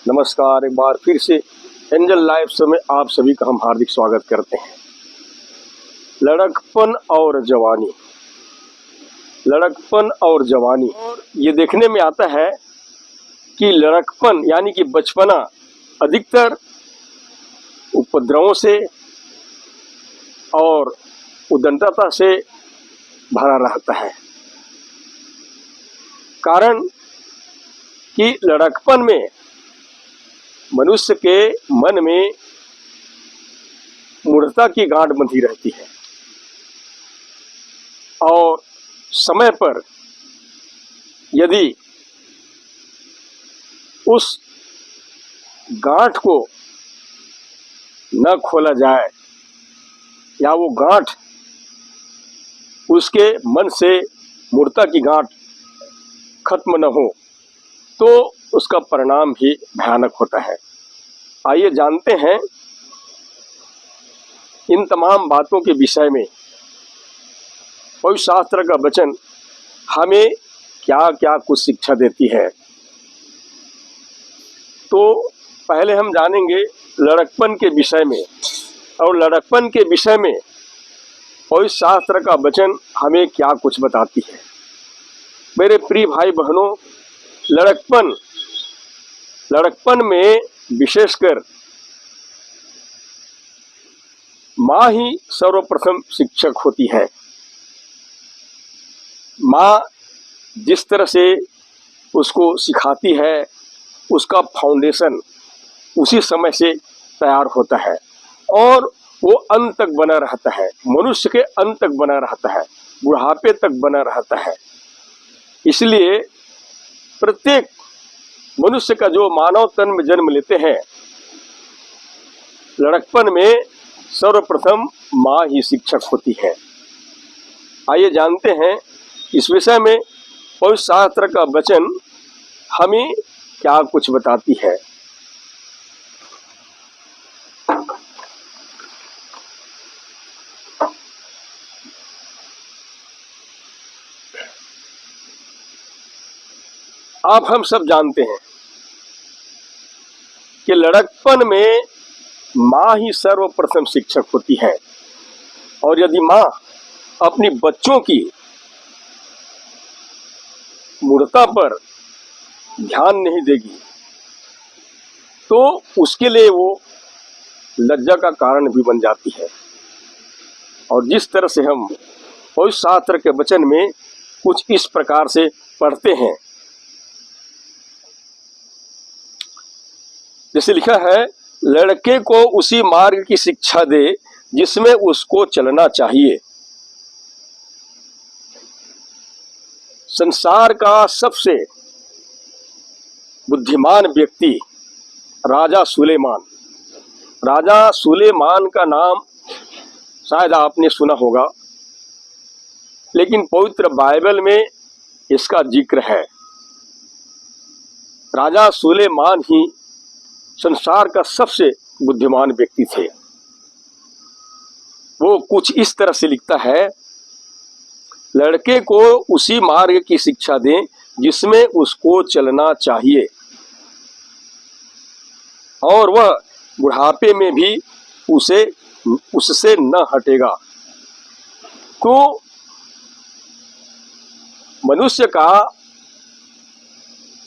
नमस्कार, एक बार फिर से एंजल लाइव शो में आप सभी का हम हार्दिक स्वागत करते हैं। लड़कपन और जवानी, लड़कपन और जवानी, और ये देखने में आता है कि लड़कपन यानी कि बचपना अधिकतर उपद्रवों से और उद्दंडता से भरा रहता है। कारण कि लड़कपन में मनुष्य के मन में मूढ़ता की गांठ बंधी रहती है और समय पर यदि उस गांठ को न खोला जाए या वो गांठ उसके मन से मूढ़ता की गांठ खत्म न हो तो उसका परिणाम भी भयानक होता है। आइए जानते हैं इन तमाम बातों के विषय में पवित्र शास्त्र का वचन हमें क्या क्या कुछ शिक्षा देती है। तो पहले हम जानेंगे लड़कपन के विषय में, और लड़कपन के विषय में पवित्र शास्त्र का वचन हमें क्या कुछ बताती है। मेरे प्रिय भाई बहनों, लड़कपन में विशेषकर माँ ही सर्वप्रथम शिक्षक होती है। माँ जिस तरह से उसको सिखाती है उसका फाउंडेशन उसी समय से तैयार होता है और वो अंत तक बना रहता है, मनुष्य के अंत तक बना रहता है, बुढ़ापे तक बना रहता है। इसलिए प्रत्येक मनुष्य का जो मानव तन में जन्म लेते हैं, लड़कपन में सर्वप्रथम माँ ही शिक्षक होती है। आइए जानते हैं इस विषय में पवित्र शास्त्र का वचन हमें क्या कुछ बताती है। आप हम सब जानते हैं कि लड़कपन में माँ ही सर्वप्रथम शिक्षक होती है, और यदि माँ अपनी बच्चों की मूढ़ता पर ध्यान नहीं देगी तो उसके लिए वो लज्जा का कारण भी बन जाती है। और जिस तरह से हम पवित्र शास्त्र के वचन में कुछ इस प्रकार से पढ़ते हैं, जैसे लिखा है, लड़के को उसी मार्ग की शिक्षा दे जिसमें उसको चलना चाहिए। संसार का सबसे बुद्धिमान व्यक्ति राजा सुलेमान का नाम शायद आपने सुना होगा, लेकिन पवित्र बाइबल में इसका जिक्र है। राजा सुलेमान ही संसार का सबसे बुद्धिमान व्यक्ति थे। वो कुछ इस तरह से लिखता है, लड़के को उसी मार्ग की शिक्षा दें जिसमें उसको चलना चाहिए और वह बुढ़ापे में भी उससे न हटेगा। तो मनुष्य का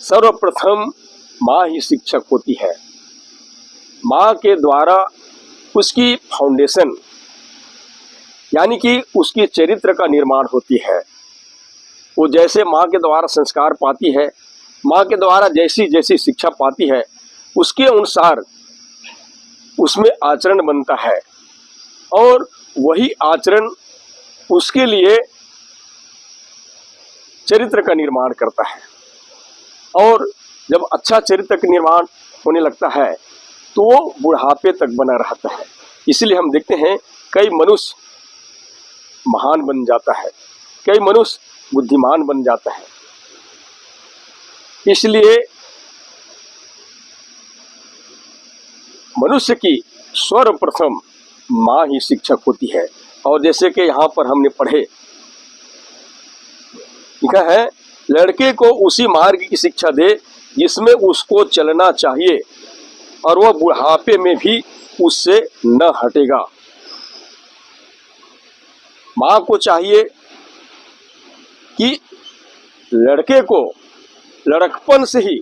सर्वप्रथम माँ ही शिक्षक होती है। माँ के द्वारा उसकी फाउंडेशन यानी कि उसकी चरित्र का निर्माण होती है। वो जैसे माँ के द्वारा संस्कार पाती है, माँ के द्वारा जैसी जैसी शिक्षा पाती है, उसके अनुसार उसमें आचरण बनता है और वही आचरण उसके लिए चरित्र का निर्माण करता है। और जब अच्छा चरित्र का निर्माण होने लगता है तो वो बुढ़ापे तक बना रहता है। इसलिए हम देखते हैं कई मनुष्य महान बन जाता है, कई मनुष्य बुद्धिमान बन जाता है। इसलिए मनुष्य की सर्वप्रथम माँ ही शिक्षक होती है। और जैसे कि यहाँ पर हमने पढ़े, लिखा है लड़के को उसी मार्ग की शिक्षा दे जिसमें उसको चलना चाहिए और वह बुढ़ापे में भी उससे न हटेगा। माँ को चाहिए कि लड़के को लड़कपन से ही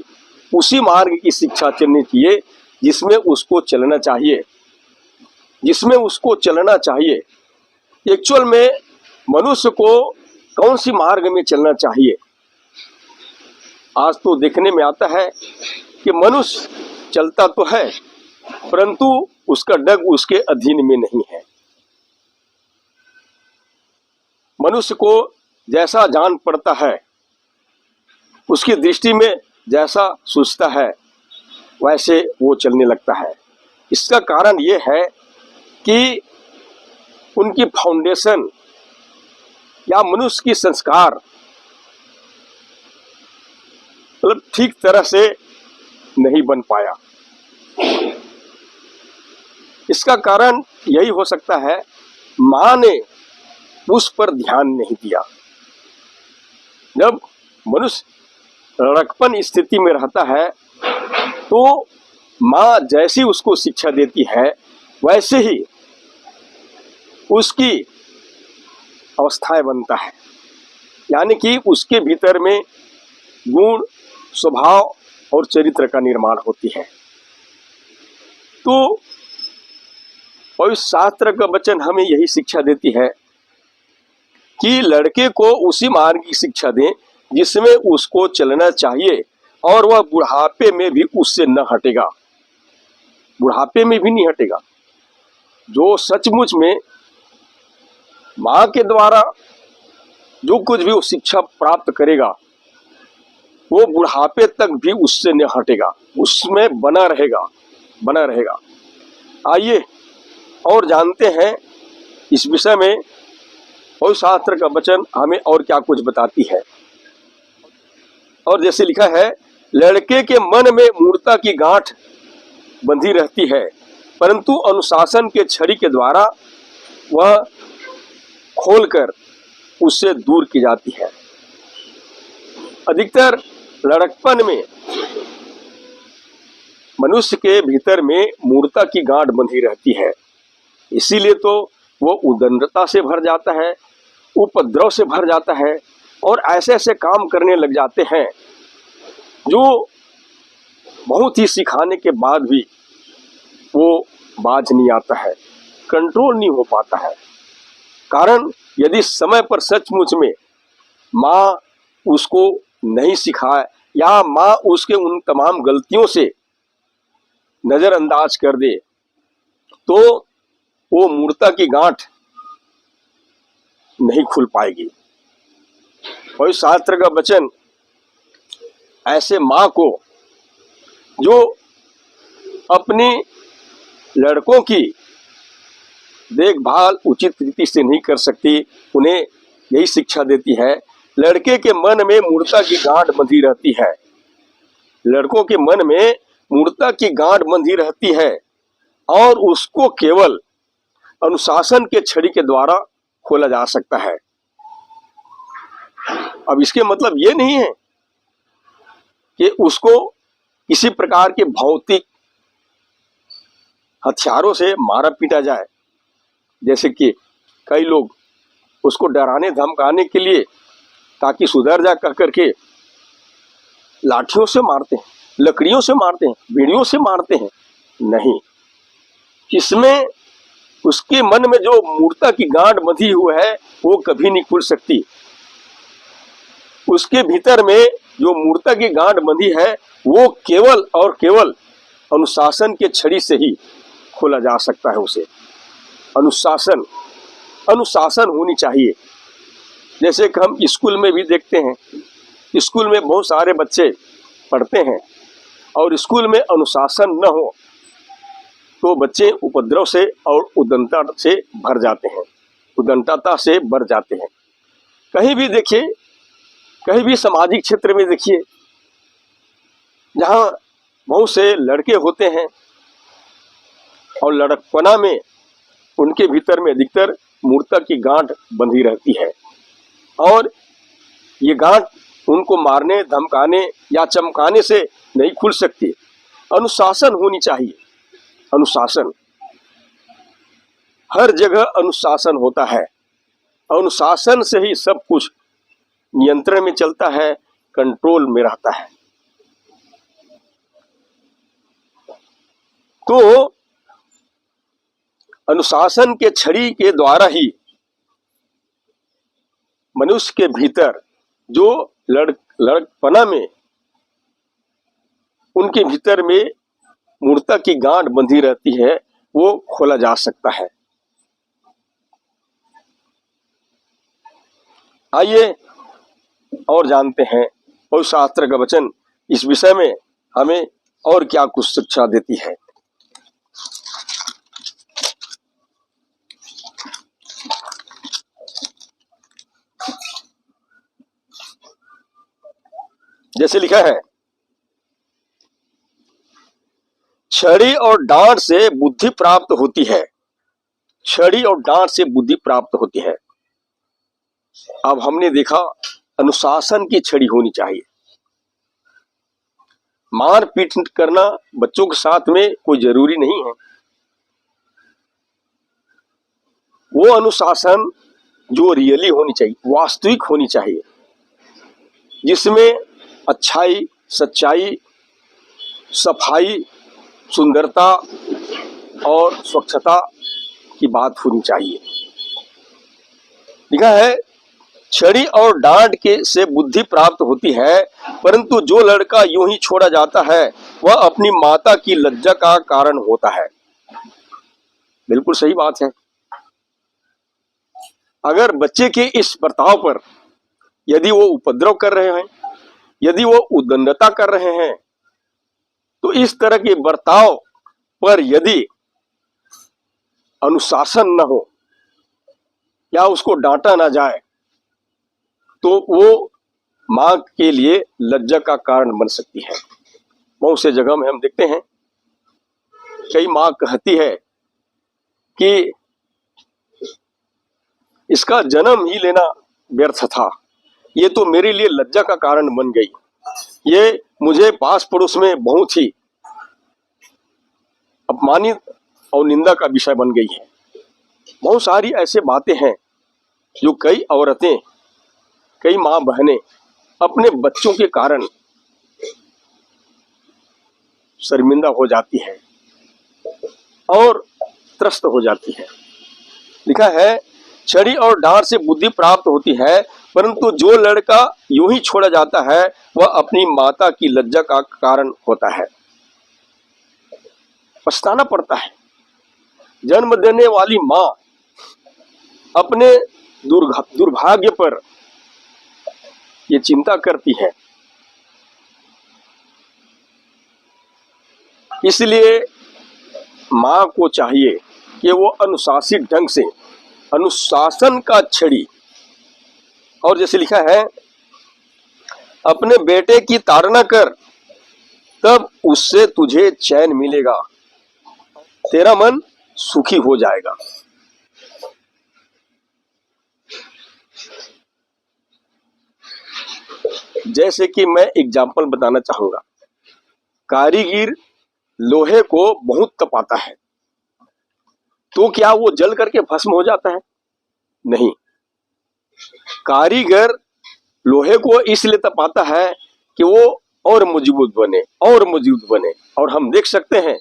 उसी मार्ग की शिक्षा चलनी चाहिए जिसमें उसको चलना चाहिए, जिसमें उसको चलना चाहिए। एक्चुअल में मनुष्य को कौन सी मार्ग में चलना चाहिए? आज तो देखने में आता है कि मनुष्य चलता तो है परंतु उसका डग उसके अधीन में नहीं है। मनुष्य को जैसा जान पड़ता है, उसकी दृष्टि में जैसा सूझता है वैसे वो चलने लगता है। इसका कारण ये है कि उनकी फाउंडेशन या मनुष्य की संस्कार मतलब ठीक तरह से नहीं बन पाया। इसका कारण यही हो सकता है, मां ने उस पर ध्यान नहीं दिया। जब मनुष्य लड़कपन स्थिति में रहता है तो मां जैसी उसको शिक्षा देती है वैसे ही उसकी अवस्थाएं बनता है, यानी कि उसके भीतर में गुण, स्वभाव और चरित्र का निर्माण होती है। तो पवित्र शास्त्र का वचन हमें यही शिक्षा देती है कि लड़के को उसी मार्ग की शिक्षा दें जिसमें उसको चलना चाहिए और वह बुढ़ापे में भी उससे न हटेगा, बुढ़ापे में भी नहीं हटेगा। जो सचमुच में मां के द्वारा जो कुछ भी वो शिक्षा प्राप्त करेगा वो बुढ़ापे तक भी उससे न हटेगा, उसमें बना रहेगा, बना रहेगा। आइए और जानते हैं इस विषय में पवित्र शास्त्र का वचन हमें और क्या कुछ बताती है। और जैसे लिखा है, लड़के के मन में मूर्ता की गांठ बंधी रहती है परंतु अनुशासन के छड़ी के द्वारा वह खोलकर उससे दूर की जाती है। अधिकतर लड़कपन में मनुष्य के भीतर में मूर्ता की गांठ बंधी रहती है, इसीलिए तो वो उदंडता से भर जाता है, उपद्रव से भर जाता है और ऐसे ऐसे काम करने लग जाते हैं जो बहुत ही सिखाने के बाद भी वो बाज नहीं आता है, कंट्रोल नहीं हो पाता है। कारण यदि समय पर सचमुच में माँ उसको नहीं सिखाए या माँ उसके उन तमाम गलतियों से नजरअंदाज कर दे तो वो मूर्ता की गांठ नहीं खुल पाएगी। और शास्त्र का वचन ऐसे माँ को जो अपने लड़कों की देखभाल उचित रीति से नहीं कर सकती, उन्हें यही शिक्षा देती है, लड़के के मन में मूर्ता की गांठ बंधी रहती है, लड़कों के मन में मूर्ता की गांठ बंधी रहती है और उसको केवल अनुशासन के छड़ी के द्वारा खोला जा सकता है। अब इसके मतलब ये नहीं है कि उसको किसी प्रकार के भौतिक हथियारों से मारा पीटा जाए, जैसे कि कई लोग उसको डराने धमकाने के लिए ताकि सुधर जा कह करके लाठियों से मारते हैं, लकड़ियों से मारते हैं, बीड़ियों से मारते हैं। नहीं, इसमें उसके मन में जो मूर्ता की गांठ बंधी हुई है वो कभी नहीं खुल सकती। उसके भीतर में जो मूर्ता की गांठ बंधी है वो केवल और केवल अनुशासन के छड़ी से ही खोला जा सकता है। उसे अनुशासन होनी चाहिए। जैसे कि हम स्कूल में भी देखते हैं, स्कूल में बहुत सारे बच्चे पढ़ते हैं और स्कूल में अनुशासन न हो तो बच्चे उपद्रव से और उद्दंडता से भर जाते हैं, उद्दंडता से भर जाते हैं। कहीं भी देखिए, कहीं भी सामाजिक क्षेत्र में देखिए, जहाँ बहुत से लड़के होते हैं और लड़कपना में उनके भीतर में अधिकतर मूर्ता की गांठ बंधी रहती है और ये गांठ उनको मारने, धमकाने या चमकाने से नहीं खुल सकती। अनुशासन होनी चाहिए। अनुशासन, हर जगह अनुशासन होता है। अनुशासन से ही सब कुछ नियंत्रण में चलता है, कंट्रोल में रहता है। तो अनुशासन के छड़ी के द्वारा ही मनुष्य के भीतर जो लड़कपना में उनके भीतर में मूर्ता की गांठ बंधी रहती है, वो खोला जा सकता है। आइए और जानते हैं पवित्र शास्त्र का वचन इस विषय में हमें और क्या कुछ शिक्षा देती है। जैसे लिखा है, छड़ी और डांट से बुद्धि प्राप्त होती है। छड़ी और डांट से बुद्धि प्राप्त होती है। अब हमने देखा अनुशासन की छड़ी होनी चाहिए। मार पीट करना बच्चों के साथ में कोई जरूरी नहीं है। वो अनुशासन जो रियली होनी चाहिए, वास्तविक होनी चाहिए, जिसमें अच्छाई, सच्चाई, सफाई, सुंदरता और स्वच्छता की बात होनी चाहिए। लिखा है, छड़ी और डांट के से बुद्धि प्राप्त होती है, परंतु जो लड़का यूं ही छोड़ा जाता है वह अपनी माता की लज्जा का कारण होता है। बिल्कुल सही बात है। अगर बच्चे के इस बर्ताव पर यदि वो उपद्रव कर रहे हैं, यदि वो उद्दंडता कर रहे हैं, तो इस तरह के बर्ताव पर यदि अनुशासन न हो या उसको डांटा ना जाए, तो वो मां के लिए लज्जा का कारण बन सकती है। बहुत से जगह में हम देखते हैं, कई मां कहती है कि इसका जन्म ही लेना व्यर्थ था, ये तो मेरे लिए लज्जा का कारण बन गई, ये मुझे पास पड़ोस में बहुत ही अपमानित और निंदा का विषय बन गई है। बहुत सारी ऐसे बातें हैं जो कई औरतें, कई मां बहनें अपने बच्चों के कारण शर्मिंदा हो जाती है और त्रस्त हो जाती है। लिखा है, छड़ी और डांट से बुद्धि प्राप्त होती है, परंतु जो लड़का यूं ही छोड़ा जाता है वह अपनी माता की लज्जा का कारण होता है। पछताना पड़ता है। जन्म देने वाली मां अपने दुर्भाग्य पर ये चिंता करती है। इसलिए मां को चाहिए कि वो अनुशासित ढंग से, अनुशासन का छड़ी, और जैसे लिखा है, अपने बेटे की ताड़ना कर, तब उससे तुझे चैन मिलेगा, तेरा मन सुखी हो जाएगा। जैसे कि मैं एग्जाम्पल बताना चाहूंगा, कारीगर लोहे को बहुत तपाता है, तो क्या वो जल करके भस्म हो जाता है? नहीं। कारीगर लोहे को इसलिए तपाता है कि वो और मजबूत बने, और मजबूत बने। और हम देख सकते हैं,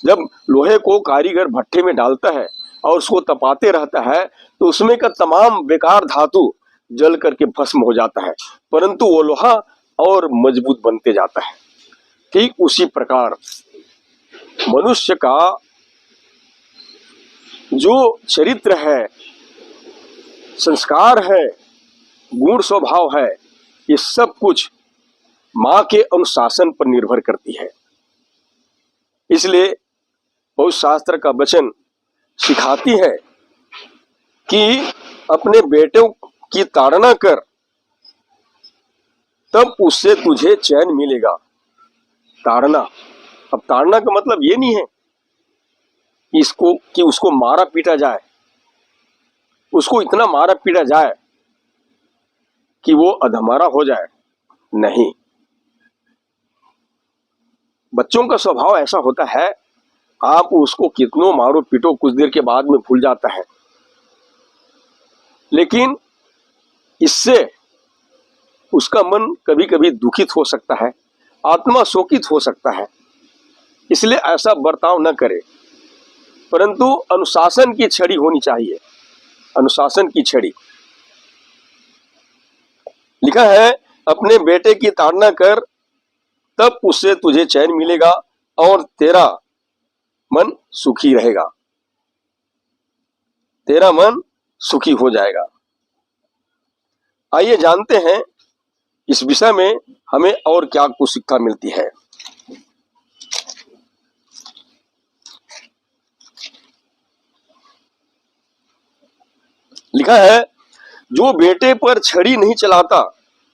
जब लोहे को कारीगर भट्ठे में डालता है और उसको तपाते रहता है, तो उसमें का तमाम बेकार धातु जल करके भस्म हो जाता है, परंतु वो लोहा और मजबूत बनते जाता है। ठीक उसी प्रकार मनुष्य का जो चरित्र है, संस्कार है, गुण स्वभाव है, ये सब कुछ मां के अनुशासन पर निर्भर करती है। इसलिए पवित्र शास्त्र का वचन सिखाती है कि अपने बेटों की ताड़ना कर, तब उससे तुझे चैन मिलेगा। ताड़ना, अब ताड़ना का मतलब ये नहीं है कि उसको मारा पीटा जाए, उसको इतना मारा पीटा जाए कि वो अधमरा हो जाए, नहीं। बच्चों का स्वभाव ऐसा होता है, आप उसको कितनों मारो पीटो, कुछ देर के बाद में भूल जाता है। लेकिन इससे उसका मन कभी कभी दुखित हो सकता है, आत्मा शोकित हो सकता है। इसलिए ऐसा बर्ताव न करे, परंतु अनुशासन की छड़ी होनी चाहिए। अनुशासन की छड़ी। लिखा है, अपने बेटे की ताड़ना कर, तब उससे तुझे चैन मिलेगा और तेरा मन सुखी रहेगा, तेरा मन सुखी हो जाएगा। आइए जानते हैं इस विषय में हमें और क्या कुछ शिक्षा मिलती है। लिखा है, जो बेटे पर छड़ी नहीं चलाता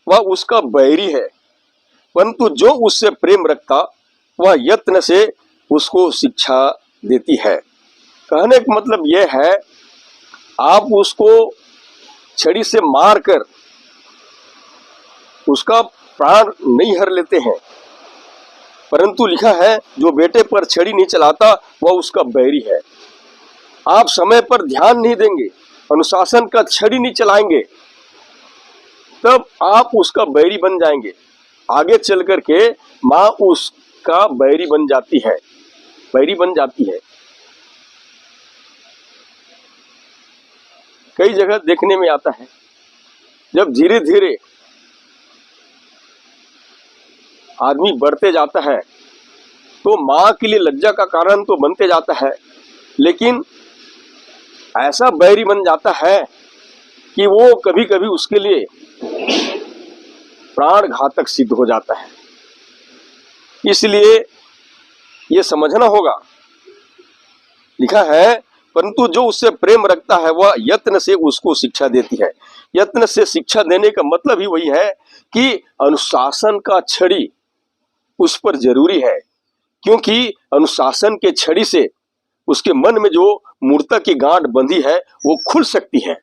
वह उसका बैरी है, परंतु जो उससे प्रेम रखता वह यत्न से उसको शिक्षा देती है। कहने का मतलब यह है, आप उसको छड़ी से मारकर उसका प्राण नहीं हर लेते हैं, परंतु लिखा है जो बेटे पर छड़ी नहीं चलाता वह उसका बैरी है। आप समय पर ध्यान नहीं देंगे, अनुशासन का छड़ी नहीं चलाएंगे, तब आप उसका बैरी बन जाएंगे। आगे चल करके माँ उसका बैरी बन जाती है, बैरी बन जाती है। कई जगह देखने में आता है, जब धीरे धीरे आदमी बढ़ते जाता है तो माँ के लिए लज्जा का कारण तो बनते जाता है, लेकिन ऐसा बैरी बन जाता है कि वो कभी कभी उसके लिए प्राण घातक सिद्ध हो जाता है। इसलिए ये समझना होगा। लिखा है, परंतु जो उससे प्रेम रखता है वह यत्न से उसको शिक्षा देती है। यत्न से शिक्षा देने का मतलब ही वही है कि अनुशासन का छड़ी उस पर जरूरी है, क्योंकि अनुशासन के छड़ी से उसके मन में जो मूर्ता की गांठ बंधी है वो खुल सकती है।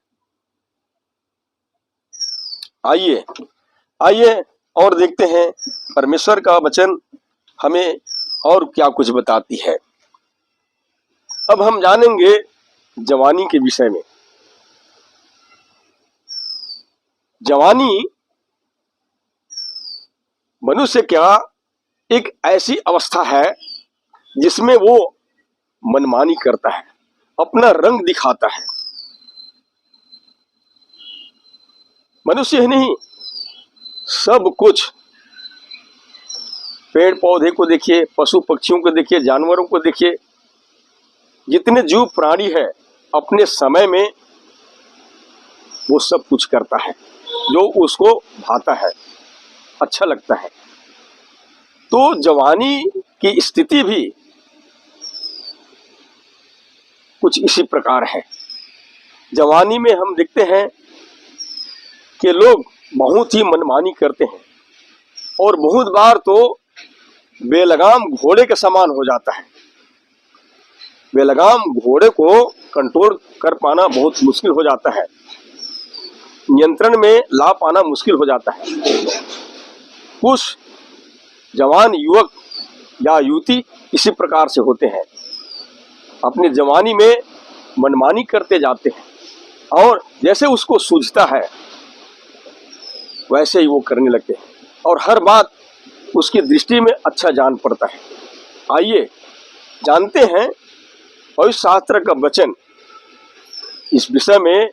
आइए आइए और देखते हैं परमेश्वर का वचन हमें और क्या कुछ बताती है। अब हम जानेंगे जवानी के विषय में। जवानी मनुष्य क्या एक ऐसी अवस्था है जिसमें वो मनमानी करता है, अपना रंग दिखाता है। मनुष्य ही नहीं, सब कुछ, पेड़ पौधे को देखिए, पशु पक्षियों को देखिए, जानवरों को देखिए, जितने जीव प्राणी है अपने समय में वो सब कुछ करता है जो उसको भाता है, अच्छा लगता है। तो जवानी की स्थिति भी कुछ इसी प्रकार है। जवानी में हम देखते हैं कि लोग बहुत ही मनमानी करते हैं और बहुत बार तो बेलगाम घोड़े के समान हो जाता है। बेलगाम घोड़े को कंट्रोल कर पाना बहुत मुश्किल हो जाता है, नियंत्रण में ला पाना मुश्किल हो जाता है। कुछ जवान युवक या युवती इसी प्रकार से होते हैं, अपनी जवानी में मनमानी करते जाते हैं और जैसे उसको सूझता है वैसे ही वो करने लगते हैं और हर बात उसकी दृष्टि में अच्छा जान पड़ता है। आइए जानते हैं पवित्र शास्त्र का वचन इस विषय में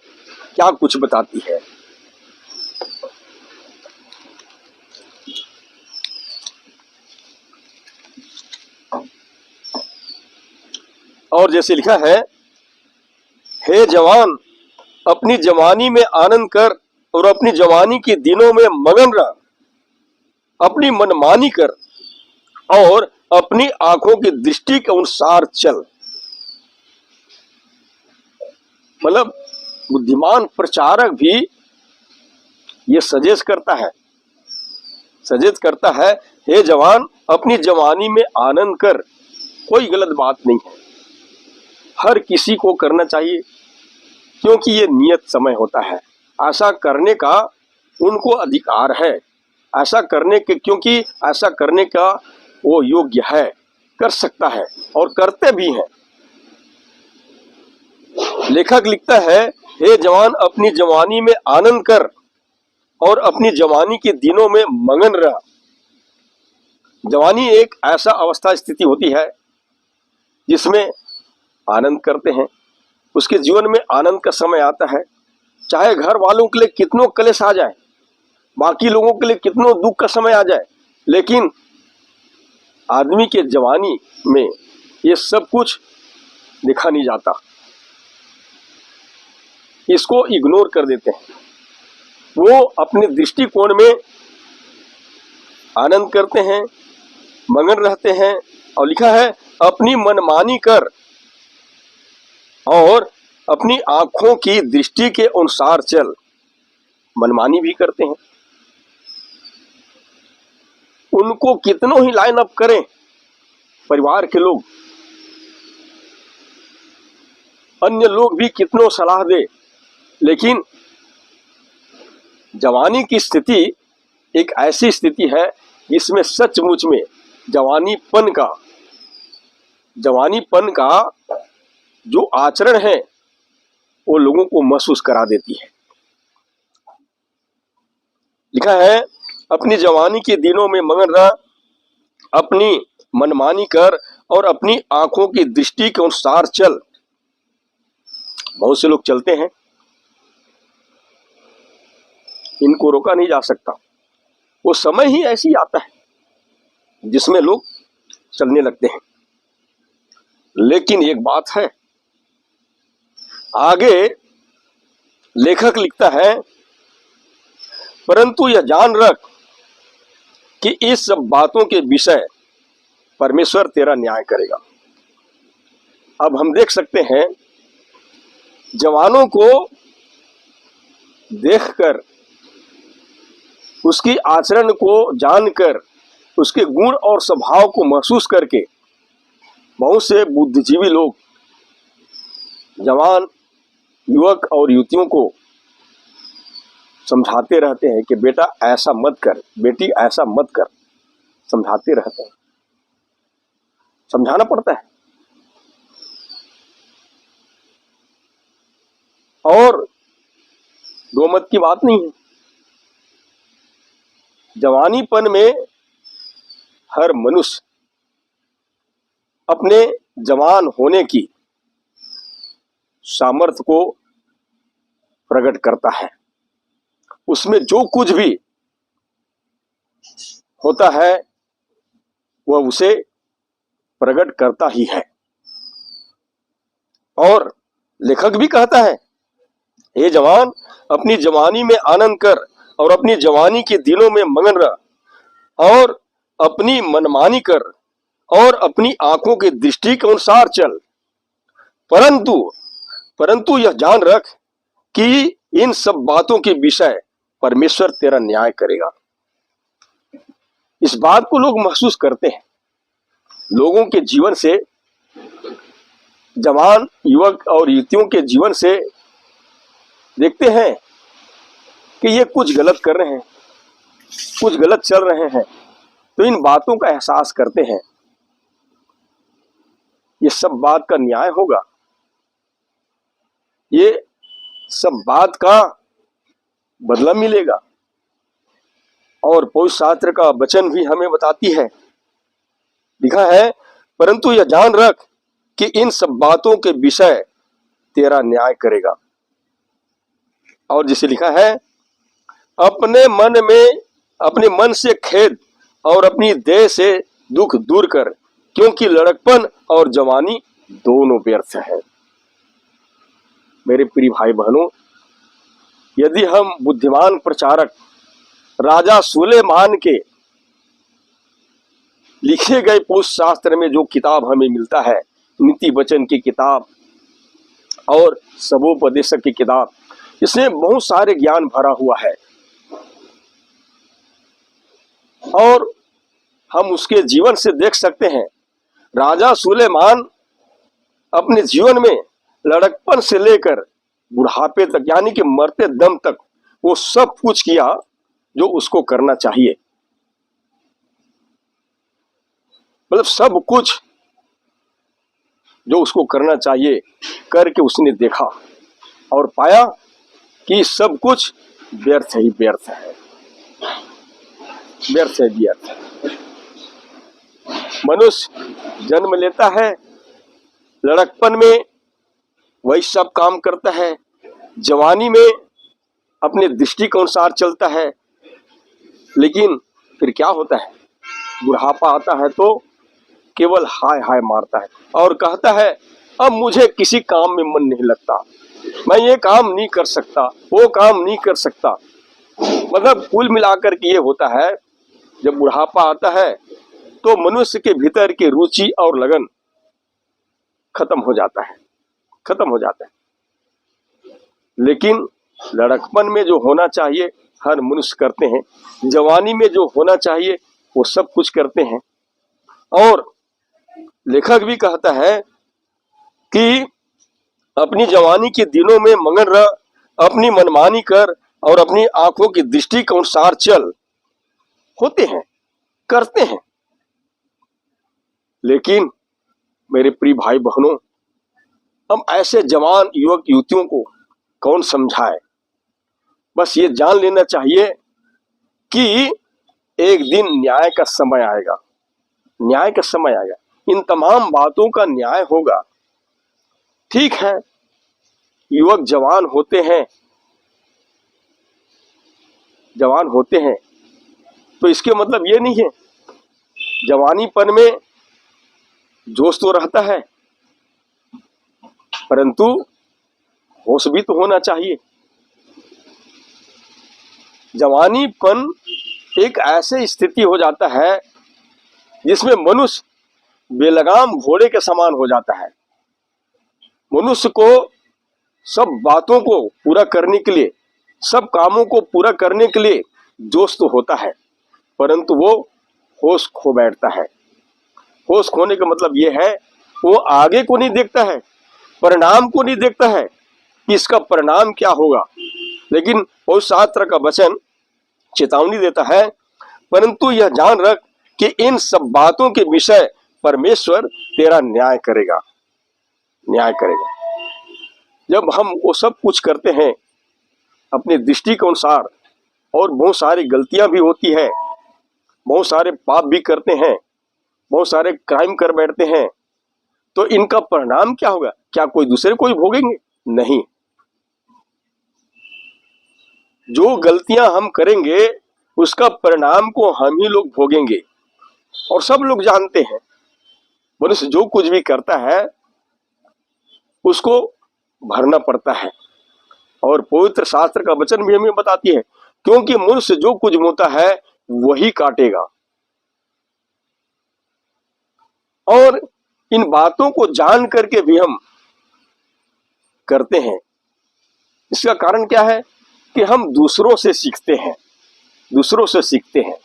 क्या कुछ बताती है। और जैसे लिखा है, हे जवान अपनी जवानी में आनंद कर और अपनी जवानी के दिनों में मगन रह, अपनी मनमानी कर और अपनी आंखों की दृष्टि के अनुसार चल। मतलब बुद्धिमान प्रचारक भी ये सजेस्ट करता है, हे जवान अपनी जवानी में आनंद कर। कोई गलत बात नहीं है, हर किसी को करना चाहिए, क्योंकि ये नियत समय होता है, ऐसा करने का उनको अधिकार है। ऐसा करने के, क्योंकि ऐसा करने का वो योग्य है, कर सकता है और करते भी हैं। लेखक लिखता है, हे जवान अपनी जवानी में आनंद कर और अपनी जवानी के दिनों में मगन रह। जवानी एक ऐसा अवस्था स्थिति होती है जिसमें आनंद करते हैं, उसके जीवन में आनंद का समय आता है, चाहे घर वालों के लिए कितनों क्लेश आ जाए, बाकी लोगों के लिए कितनों दुख का समय आ जाए, लेकिन आदमी के जवानी में ये सब कुछ देखा नहीं जाता, इसको इग्नोर कर देते हैं। वो अपने दृष्टिकोण में आनंद करते हैं, मगन रहते हैं। और लिखा है, अपनी मनमानी कर और अपनी आंखों की दृष्टि के अनुसार चल। मनमानी भी करते हैं, उनको कितनों ही लाइन अप करें परिवार के लोग, अन्य लोग भी कितनों सलाह दे, लेकिन जवानी की स्थिति एक ऐसी स्थिति है जिसमें सचमुच में जवानीपन का जो आचरण है वो लोगों को महसूस करा देती है। लिखा है, अपनी जवानी के दिनों में मगन रह, अपनी मनमानी कर और अपनी आंखों की दृष्टि के अनुसार चल। बहुत से लोग चलते हैं, इनको रोका नहीं जा सकता, वो समय ही ऐसी आता है जिसमें लोग चलने लगते हैं। लेकिन एक बात है, आगे लेखक लिखता है, परंतु यह जान रख कि इस सब बातों के विषय परमेश्वर तेरा न्याय करेगा। अब हम देख सकते हैं, जवानों को देखकर, उसकी आचरण को जानकर, उसके गुण और स्वभाव को महसूस करके बहुत से बुद्धिजीवी लोग जवान युवक और युवतियों को समझाते रहते हैं कि बेटा ऐसा मत कर, बेटी ऐसा मत कर, समझाते रहते हैं। समझाना पड़ता है। और दो मत की बात नहीं है, जवानीपन में हर मनुष्य अपने जवान होने की सामर्थ्य को प्रकट करता है। उसमें जो कुछ भी होता है वह उसे प्रकट करता ही है। और लेखक भी कहता है, हे जवान अपनी जवानी में आनंद कर और अपनी जवानी के दिनों में मगन रह और अपनी मनमानी कर और अपनी आंखों की दृष्टि के अनुसार चल। परंतु यह जान रख कि इन सब बातों के विषय परमेश्वर तेरा न्याय करेगा। इस बात को लोग महसूस करते हैं, लोगों के जीवन से, जवान युवक और युवतियों के जीवन से देखते हैं कि ये कुछ गलत कर रहे हैं, कुछ गलत चल रहे हैं, तो इन बातों का एहसास करते हैं, ये सब बात का न्याय होगा, ये सब बात का बदला मिलेगा। और पवित्र शास्त्र का वचन भी हमें बताती है, लिखा है, परंतु यह जान रख कि इन सब बातों के विषय तेरा न्याय करेगा। और जिसे लिखा है, अपने मन से खेद और अपनी देह से दुख दूर कर, क्योंकि लड़कपन और जवानी दोनों व्यर्थ है। मेरे प्रिय भाई बहनों, यदि हम बुद्धिमान प्रचारक राजा सुलेमान के लिखे गए पवित्र शास्त्र में जो किताब हमें मिलता है, नीति वचन की किताब और सबोपदेशक की किताब, इसमें बहुत सारे ज्ञान भरा हुआ है और हम उसके जीवन से देख सकते हैं, राजा सुलेमान अपने जीवन में लड़कपन से लेकर बुढ़ापे तक, यानी कि मरते दम तक वो सब कुछ किया जो उसको करना चाहिए, मतलब सब कुछ जो उसको करना चाहिए करके उसने देखा और पाया कि सब कुछ व्यर्थ ही व्यर्थ है, व्यर्थ है, व्यर्थ है। मनुष्य जन्म लेता है, लड़कपन में वही सब काम करता है, जवानी में अपने दृष्टि के अनुसार चलता है, लेकिन फिर क्या होता है, बुढ़ापा आता है तो केवल हाय हाय मारता है और कहता है अब मुझे किसी काम में मन नहीं लगता, मैं ये काम नहीं कर सकता, वो काम नहीं कर सकता। मतलब कुल मिलाकर के ये होता है, जब बुढ़ापा आता है तो मनुष्य के भीतर की रुचि और लगन खत्म हो जाता है, खत्म हो जाता है। लेकिन लड़कपन में जो होना चाहिए हर मनुष्य करते हैं, जवानी में जो होना चाहिए वो सब कुछ करते हैं। और लेखक भी कहता है कि अपनी जवानी के दिनों में मगन रह, अपनी मनमानी कर और अपनी आंखों की दृष्टि के अनुसार चल। होते हैं, करते हैं, लेकिन मेरे प्रिय भाई बहनों, हम ऐसे जवान युवक युवतियों को कौन समझाए। बस ये जान लेना चाहिए कि एक दिन न्याय का समय आएगा, न्याय का समय आएगा, इन तमाम बातों का न्याय होगा। ठीक है, युवक जवान होते हैं, जवान होते हैं तो इसके मतलब ये नहीं है, जवानीपन में जोश तो रहता है परंतु होश भी तो होना चाहिए। जवानीपन एक ऐसे स्थिति हो जाता है जिसमें मनुष्य बेलगाम घोड़े के समान हो जाता है। मनुष्य को सब बातों को पूरा करने के लिए, सब कामों को पूरा करने के लिए जोश तो होता है, परंतु वो होश खो बैठता है। होश खोने का मतलब ये है, वो आगे को नहीं देखता है, परिणाम को नहीं देखता है कि इसका परिणाम क्या होगा। लेकिन बहुत शास्त्र का वचन चेतावनी देता है, परंतु यह जान रख कि इन सब बातों के विषय परमेश्वर तेरा न्याय करेगा, न्याय करेगा। जब हम वो सब कुछ करते हैं अपनी दृष्टि के अनुसार, और बहुत सारी गलतियां भी होती है, बहुत सारे पाप भी करते हैं, बहुत सारे क्राइम कर बैठते हैं, तो इनका परिणाम क्या होगा? क्या कोई दूसरे कोई भोगेंगे? नहीं। जो गलतियां हम करेंगे उसका परिणाम को हम ही लोग भोगेंगे, और सब लोग जानते हैं मनुष्य जो कुछ भी करता है उसको भरना पड़ता है। और पवित्र शास्त्र का वचन भी हमें बताती है, क्योंकि मनुष्य जो कुछ बोता है वही काटेगा। और इन बातों को जान करके भी हम करते हैं। इसका कारण क्या है कि हम दूसरों से सीखते हैं, दूसरों से सीखते हैं।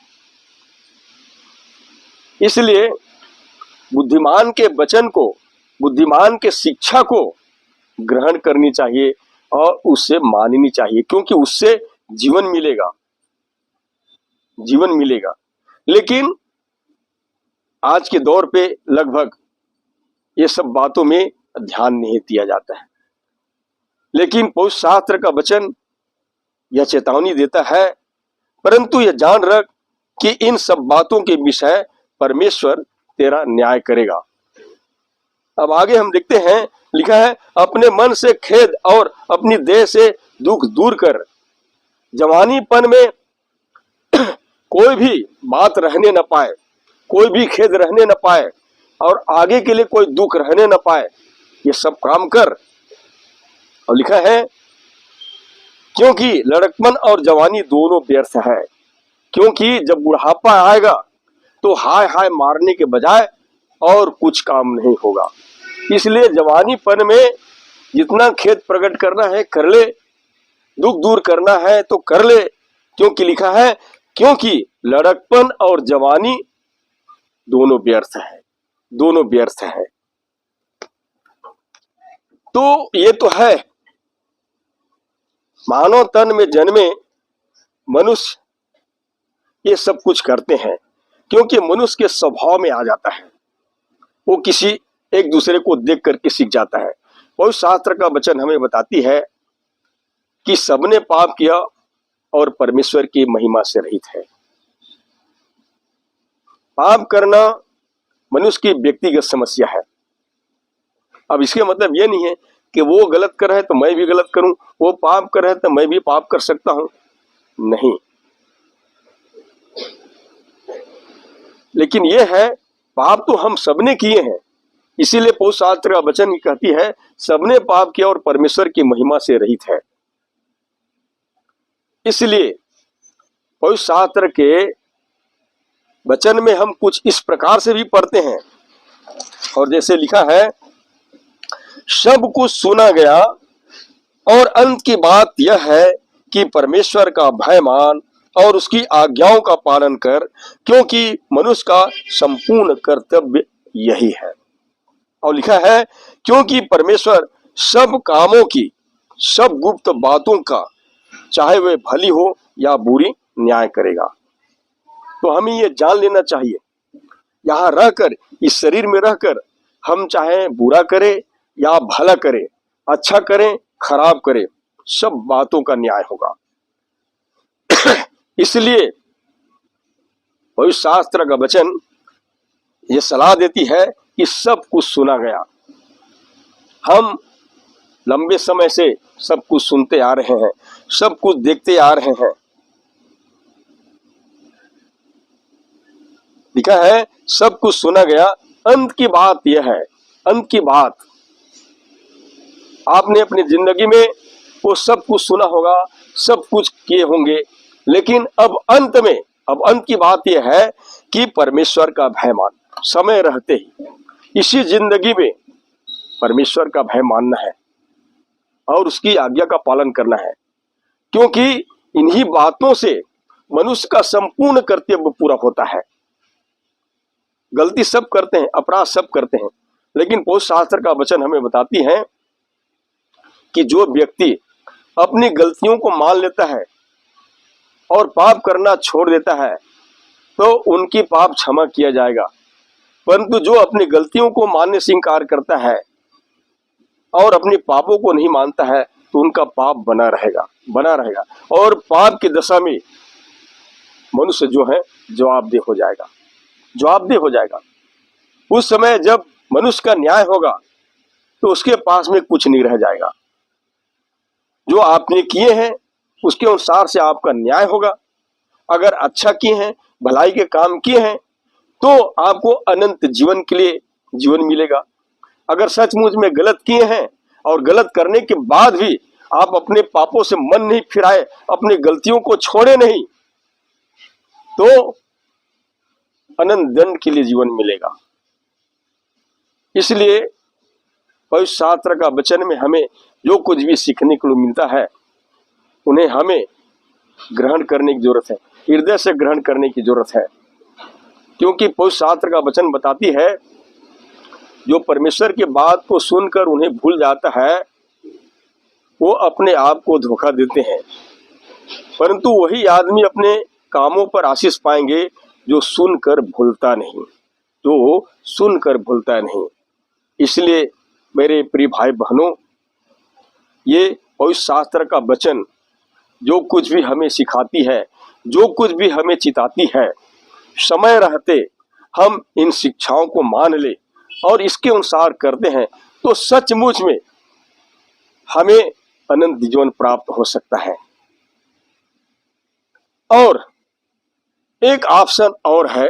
इसलिए बुद्धिमान के वचन को, बुद्धिमान के शिक्षा को ग्रहण करनी चाहिए और उससे माननी चाहिए, क्योंकि उससे जीवन मिलेगा, जीवन मिलेगा। लेकिन आज के दौर पे लगभग ये सब बातों में ध्यान नहीं दिया जाता है। लेकिन पवित्र शास्त्र का वचन यह चेतावनी देता है, परंतु यह जान रख कि इन सब बातों के विषय परमेश्वर तेरा न्याय करेगा। अब आगे हम देखते हैं, लिखा है, अपने मन से खेद और अपनी देह से दुख दूर कर। जवानीपन में कोई भी बात रहने न पाए, कोई भी खेद रहने न पाए, और आगे के लिए कोई दुख रहने न पाए, ये सब काम कर। और लिखा है, क्योंकि लड़कपन और जवानी दोनों व्यर्थ है, क्योंकि जब बुढ़ापा आएगा तो हाय हाय मारने के बजाय और कुछ काम नहीं होगा। इसलिए जवानीपन में जितना खेद प्रकट करना है कर ले, दुख दूर करना है तो कर ले, क्योंकि लिखा है, क्योंकि लड़कपन और जवानी दोनों व्यर्थ है, दोनों व्यर्थ है। तो ये तो है, मानव तन में जन्मे मनुष्य ये सब कुछ करते हैं क्योंकि मनुष्य के स्वभाव में आ जाता है। वो किसी एक दूसरे को देख करके सीख जाता है। पवित्र शास्त्र का वचन हमें बताती है कि सबने पाप किया और परमेश्वर की महिमा से रहित है। पाप करना मनुष्य की व्यक्तिगत समस्या है। अब इसके मतलब ये नहीं है कि वो गलत कर रहा है तो मैं भी गलत करूं, वो पाप कर रहा है तो मैं भी पाप कर सकता हूं, नहीं। लेकिन ये है, पाप तो हम सबने किए हैं। इसीलिए पवित्र शास्त्र का वचन कहती है सबने पाप किया और परमेश्वर की महिमा से रहित है। इसलिए पवित्र शास्त्र के वचन में हम कुछ इस प्रकार से भी पढ़ते हैं, और जैसे लिखा है, सब कुछ सुना गया और अंत की बात यह है कि परमेश्वर का भय मान और उसकी आज्ञाओं का पालन कर, क्योंकि मनुष्य का संपूर्ण कर्तव्य यही है। और लिखा है, क्योंकि परमेश्वर सब कामों की, सब गुप्त बातों का, चाहे वे भली हो या बुरी, न्याय करेगा। तो हमें ये जान लेना चाहिए, यहाँ रहकर, इस शरीर में रहकर, हम चाहे बुरा करें या भला करें, अच्छा करें खराब करें, सब बातों का न्याय होगा। इसलिए पवित्र शास्त्र का वचन ये सलाह देती है कि सब कुछ सुना गया। हम लंबे समय से सब कुछ सुनते आ रहे हैं, सब कुछ देखते आ रहे हैं। लिखा है सब कुछ सुना गया, अंत की बात यह है। अंत की बात, आपने अपनी जिंदगी में वो सब कुछ सुना होगा, सब कुछ किए होंगे, लेकिन अब अंत की बात यह है कि परमेश्वर का भय मान। समय रहते ही इसी जिंदगी में परमेश्वर का भय मानना है और उसकी आज्ञा का पालन करना है, क्योंकि इन्हीं बातों से मनुष्य का संपूर्ण कर्तव्य पूरा होता है। गलती सब करते हैं, अपराध सब करते हैं, लेकिन पवित्र शास्त्र का वचन हमें बताती है कि जो व्यक्ति अपनी गलतियों को मान लेता है और पाप करना छोड़ देता है तो उनकी पाप क्षमा किया जाएगा। परंतु जो अपनी गलतियों को मानने से इंकार करता है और अपने पापों को नहीं मानता है तो उनका पाप बना रहेगा और पाप की दशा में मनुष्य जो है जवाबदेह हो जाएगा। उस समय जब मनुष्य का न्याय होगा तो उसके पास में कुछ नहीं रह जाएगा। जो आपने किए हैं उसके अनुसार से आपका न्याय होगा। अगर अच्छा किए हैं, भलाई के काम किए हैं, तो आपको अनंत जीवन के लिए जीवन मिलेगा। अगर सचमुच में गलत किए हैं और गलत करने के बाद भी आप अपने पापों से मन नहीं फिराए, अपनी गलतियों को छोड़े नहीं, तो अनंत दंड के लिए जीवन मिलेगा। इसलिए पवित्र शास्त्र का वचन में हमें जो कुछ भी सीखने को मिलता है उन्हें हमें ग्रहण करने की जरूरत है, हृदय से ग्रहण करने की जरूरत है। क्योंकि पवित्र शास्त्र का वचन बताती है जो परमेश्वर की बात को सुनकर उन्हें भूल जाता है वो अपने आप को धोखा देते हैं, परंतु वही आदमी अपने कामों पर आशीष पाएंगे जो सुनकर भूलता नहीं। इसलिए मेरे प्रिय भाई बहनों, ये पवित्र शास्त्र का वचन जो कुछ भी हमें सिखाती है, जो कुछ भी हमें चिताती है, समय रहते हम इन शिक्षाओं को मान ले और इसके अनुसार करते हैं तो सचमुच में हमें अनंत जीवन प्राप्त हो सकता है। और एक ऑप्शन और है,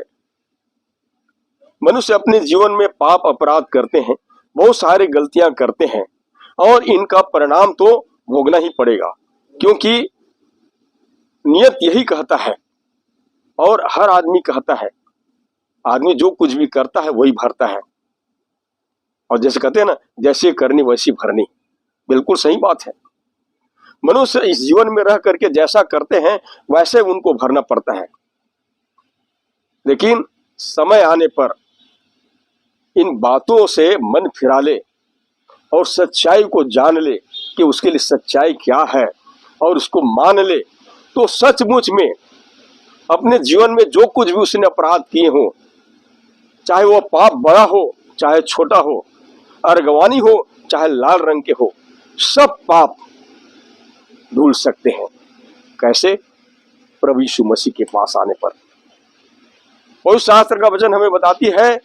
मनुष्य अपने जीवन में पाप अपराध करते हैं, बहुत सारी गलतियां करते हैं और इनका परिणाम तो भोगना ही पड़ेगा, क्योंकि नियत यही कहता है और हर आदमी कहता है, आदमी जो कुछ भी करता है वही भरता है। और जैसे कहते हैं ना, जैसे करनी वैसी भरनी, बिल्कुल सही बात है। मनुष्य इस जीवन में रह करके जैसा करते हैं वैसे उनको भरना पड़ता है, लेकिन समय आने पर इन बातों से मन फिरा ले और सच्चाई को जान ले कि उसके लिए सच्चाई क्या है और उसको मान ले, तो सचमुच में अपने जीवन में जो कुछ भी उसने अपराध किए हो, चाहे वो पाप बड़ा हो चाहे छोटा हो, अर्गवानी हो चाहे लाल रंग के हो, सब पाप धुल सकते हैं। कैसे? प्रभु यीशु मसीह के पास आने पर। और शास्त्र का वचन हमें बताती है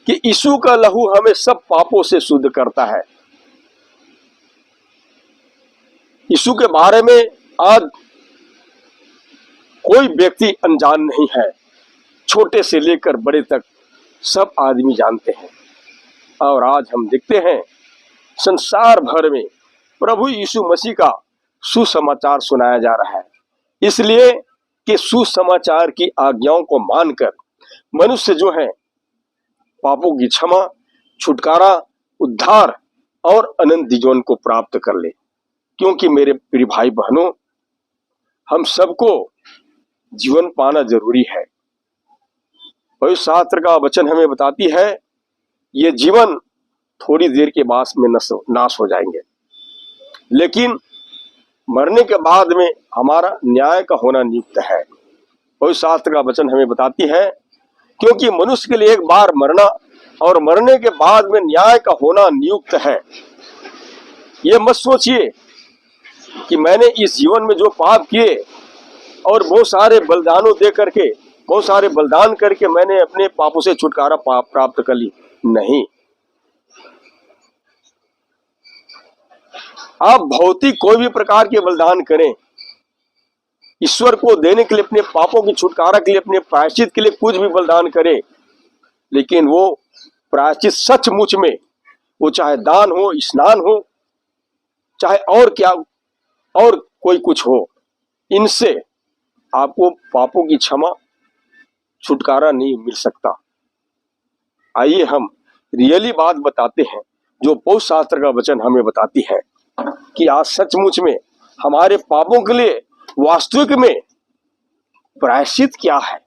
कि यीशु का लहू हमें सब पापों से शुद्ध करता है। यीशु के बारे में आज कोई व्यक्ति अनजान नहीं है, छोटे से लेकर बड़े तक सब आदमी जानते हैं। और आज हम देखते हैं संसार भर में प्रभु यीशु मसीह का सुसमाचार सुनाया जा रहा है, इसलिए कि सुसमाचार की आज्ञाओं को मानकर मनुष्य जो है पापों की क्षमा, छुटकारा, उद्धार और अनंत जीवन को प्राप्त कर ले। क्योंकि मेरे प्रिय भाई बहनों, हम सबको जीवन पाना जरूरी है। पवित्र शास्त्र का वचन हमें बताती है ये जीवन थोड़ी देर के बाद में नाश हो जाएंगे, लेकिन मरने के बाद में हमारा न्याय का होना नियुक्त है। पवित्र शास्त्र का वचन हमें बताती है क्योंकि मनुष्य के लिए एक बार मरना और मरने के बाद में न्याय का होना नियुक्त है। ये मत सोचिए कि मैंने इस जीवन में जो पाप किए और बहुत सारे बलिदानों दे करके, बहुत सारे बलिदान करके मैंने अपने पापों से छुटकारा प्राप्त कर ली। नहीं, आप भौतिक कोई भी प्रकार के बलिदान करें, ईश्वर को देने के लिए, अपने पापों की छुटकारा के लिए, अपने प्रायश्चित के लिए कुछ भी बलिदान करें, लेकिन वो प्रायश्चित सचमुच में, वो चाहे दान हो, स्नान हो, चाहे और क्या और कोई कुछ हो, इनसे आपको पापों की क्षमा, छुटकारा नहीं मिल सकता। आइए हम रियली बात बताते हैं जो पवित्र शास्त्र का वचन हमें बताती है कि आज सचमुच में हमारे पापों के लिए वास्तविक में प्रायश्चित क्या है।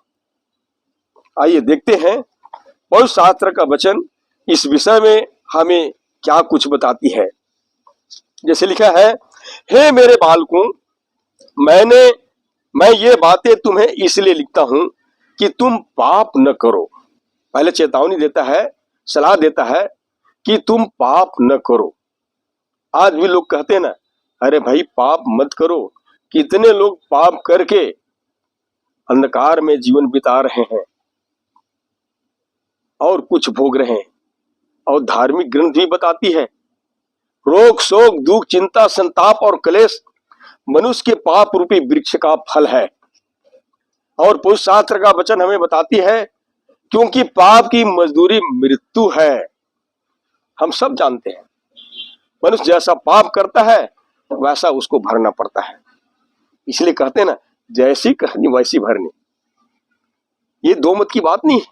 आइए देखते हैं पवित्र शास्त्र का वचन इस विषय में हमें क्या कुछ बताती है। जैसे लिखा है, हे मेरे बालकों, मैं ये बातें तुम्हें इसलिए लिखता हूं कि तुम पाप न करो। पहले चेतावनी देता है, सलाह देता है कि तुम पाप न करो। आज भी लोग कहते हैं ना, अरे भाई पाप मत करो। कितने लोग पाप करके अंधकार में जीवन बिता रहे हैं और कुछ भोग रहे हैं। और धार्मिक ग्रंथ भी बताती है, रोग, शोक, दुख, चिंता, संताप और क्लेश मनुष्य के पाप रूपी वृक्ष का फल है। और पवित्र शास्त्र का वचन हमें बताती है क्योंकि पाप की मजदूरी मृत्यु है। हम सब जानते हैं, मनुष्य जैसा पाप करता है वैसा उसको भरना पड़ता है। इसलिए कहते हैं ना, जैसी करनी वैसी भरनी। ये दो मत की बात नहीं है,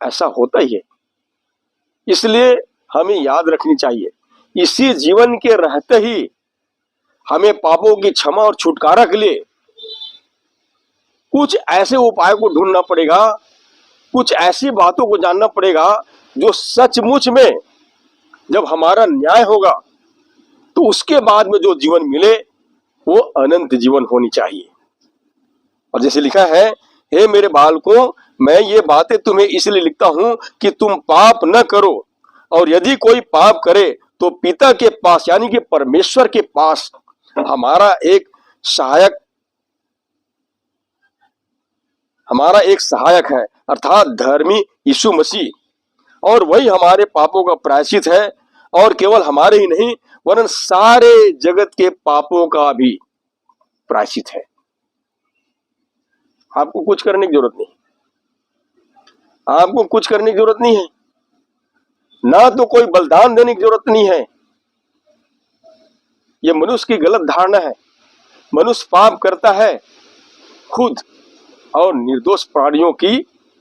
ऐसा होता ही है। इसलिए हमें याद रखनी चाहिए, इसी जीवन के रहते ही हमें पापों की क्षमा और छुटकारा के लिए कुछ ऐसे उपायों को ढूंढना पड़ेगा, कुछ ऐसी बातों को जानना पड़ेगा जो सचमुच में जब हमारा न्याय होगा तो उसके बाद में जो जीवन मिले वो अनंत जीवन होनी चाहिए। और जैसे लिखा है, हे मेरे बालकों, मैं ये बातें तुम्हें इसलिए लिखता हूं कि तुम पाप न करो। और यदि कोई पाप करे तो पिता के पास यानी कि परमेश्वर के पास हमारा एक सहायक है, अर्थात धर्मी यीशु मसीह, और वही हमारे पापों का प्रायश्चित है। और केवल हमारे ही नहीं वरन सारे जगत के पापों का भी प्रायश्चित है। आपको कुछ करने की जरूरत नहीं, आपको कुछ करने की जरूरत नहीं है, ना तो कोई बलिदान देने की जरूरत नहीं है। यह मनुष्य की गलत धारणा है। मनुष्य पाप करता है खुद और निर्दोष प्राणियों की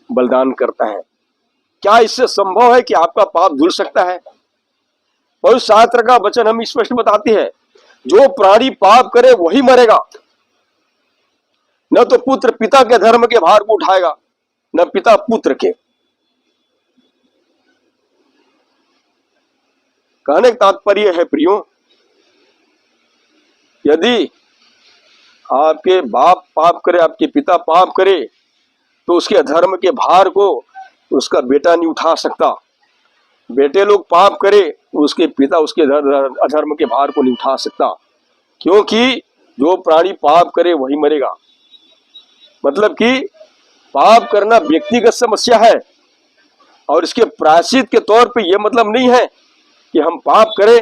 बलिदान करता है। क्या इससे संभव है कि आपका पाप धुल सकता है? पवित्र शास्त्र का वचन हम स्पष्ट बताती है, जो प्राणी पाप करे वही मरेगा। न तो पुत्र पिता के धर्म के भार को उठाएगा, न पिता पुत्र के। कहने का तात्पर्य है प्रियो, यदि आपके बाप पाप करे, आपके पिता पाप करे तो उसके अधर्म के भार को उसका बेटा नहीं उठा सकता। बेटे लोग पाप करे उसके पिता उसके अधर्म के भार को नहीं उठा सकता, क्योंकि जो प्राणी पाप करे वही मरेगा। मतलब कि पाप करना व्यक्तिगत समस्या है, और इसके प्रायश्चित के तौर पे यह मतलब नहीं है कि हम पाप करें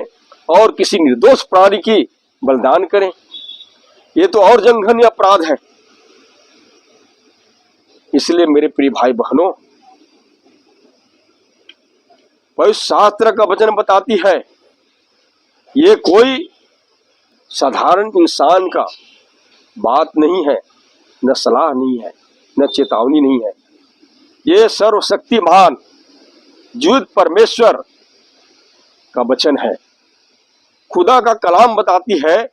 और किसी निर्दोष प्राणी की बलिदान करें। ये तो और जघन्य अपराध है। इसलिए मेरे प्रिय भाई बहनों, पवित्र शास्त्र का वचन बताती है ये कोई साधारण इंसान का बात नहीं है, न सलाह नहीं है, न चेतावनी नहीं है। ये सर्वशक्तिमान जीवित परमेश्वर का वचन है। खुदा का कलाम बताती है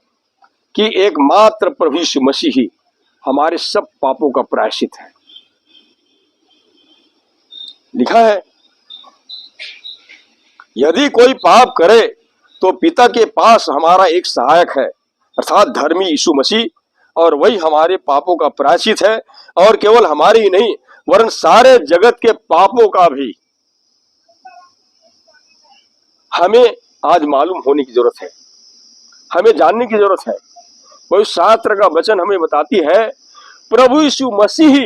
कि एकमात्र प्रभु यीशु मसीह ही हमारे सब पापों का प्रायश्चित है। लिखा है, यदि कोई पाप करे तो पिता के पास हमारा एक सहायक है, अर्थात धर्मी यीशु मसीह, और वही हमारे पापों का प्रायश्चित है, और केवल हमारे ही नहीं वरन सारे जगत के पापों का भी। हमें आज मालूम होने की जरूरत है, हमें जानने की जरूरत है। कोई शास्त्र का वचन हमें बताती है प्रभु यीशु मसीह ही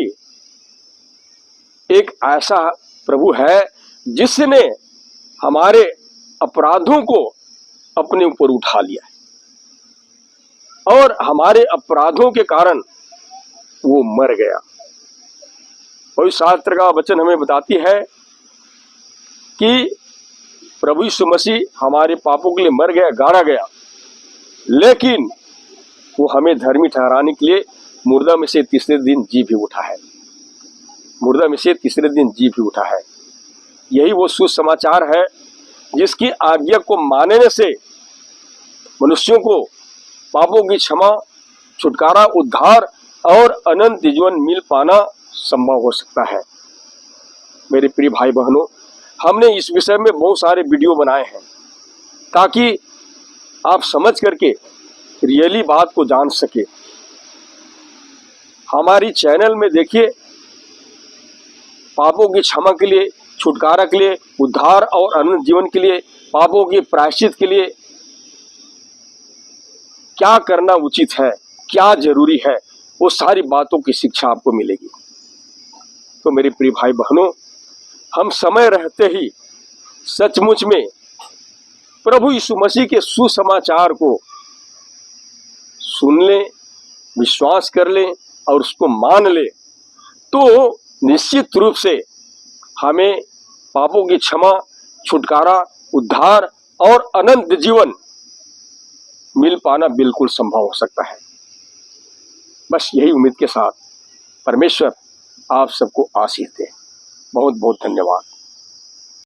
एक ऐसा प्रभु है जिसने हमारे अपराधों को अपने ऊपर उठा लिया है और हमारे अपराधों के कारण वो मर गया। कोई शास्त्र का वचन हमें बताती है कि प्रभु यीशु मसीह हमारे पापों के लिए मर गया, गाड़ा गया, लेकिन वो हमें धर्मी ठहराने के लिए मुर्दा में से तीसरे दिन जी भी उठा है। मुर्दा में से तीसरे दिन जी भी उठा है। यही वो सुसमाचार है जिसकी आज्ञा को मानने से मनुष्यों को पापों की क्षमा, छुटकारा, उद्धार और अनंत जीवन मिल पाना संभव हो सकता है। मेरे प्रिय भाई बहनों, हमने इस विषय में बहुत सारे वीडियो बनाए हैं ताकि आप समझ करके रियली बात को जान सके। हमारी चैनल में देखिए, पापों की क्षमा के लिए, छुटकारा के लिए, उद्धार और अनंत जीवन के लिए, पापों के प्रायश्चित के लिए क्या करना उचित है, क्या जरूरी है, वो सारी बातों की शिक्षा आपको मिलेगी। तो मेरे प्रिय भाई बहनों, हम समय रहते ही सचमुच में प्रभु यीशु मसीह के सुसमाचार को सुन लें, विश्वास कर लें और उसको मान लें, तो निश्चित रूप से हमें पापों की क्षमा, छुटकारा, उद्धार और अनंत जीवन मिल पाना बिल्कुल संभव हो सकता है। बस यही उम्मीद के साथ परमेश्वर आप सबको आशीष दे। बहुत बहुत धन्यवाद।